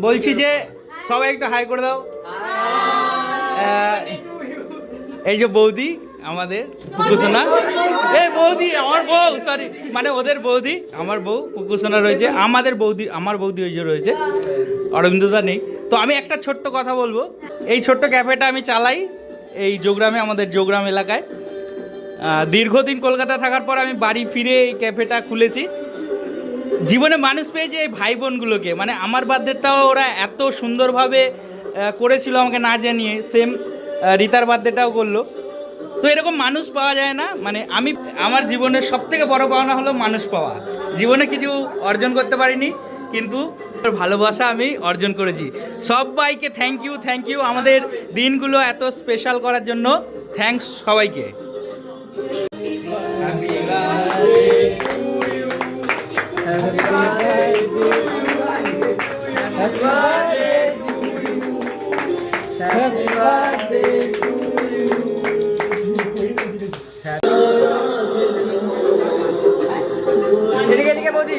বলছি যে সবাই একটু হাই করে দাও। এই যে বৌদি আমাদের পুকুসোনা, এই বৌদি আমার বউ, সরি মানে ওদের বৌদি, আমার বউ পুকুসোনা রয়েছে, আমাদের বৌদি, আমার বৌদি ওই যে রয়েছে, অরবিন্দদা নেই। তো আমি একটা ছোট্ট কথা বলবো, এই ছোট্ট ক্যাফেটা আমি চালাই এই যোগগ্রামে, আমাদের যোগগ্রাম এলাকায়। দীর্ঘদিন কলকাতা থাকার পর আমি বাড়ি ফিরে এই ক্যাফেটা খুলেছি। জীবনে মানুষ পেয়েছে এই ভাই বোনগুলোকে, মানে আমার বার্থডেটাও ওরা এত সুন্দরভাবে করেছিল আমাকে না জানিয়ে, সেম রিতার বার্থডেটাও করলো। তো এরকম মানুষ পাওয়া যায় না, মানে আমি আমার জীবনের সবথেকে বড় পাওনা হলো মানুষ পাওয়া। জীবনে কিছু অর্জন করতে পারিনি, কিন্তু ভালোবাসা আমি অর্জন করেছি। সবাইকে থ্যাংক ইউ আমাদের দিনগুলো এত স্পেশাল করার জন্য। থ্যাঙ্কস সবাইকে। এদিকে বৌদি।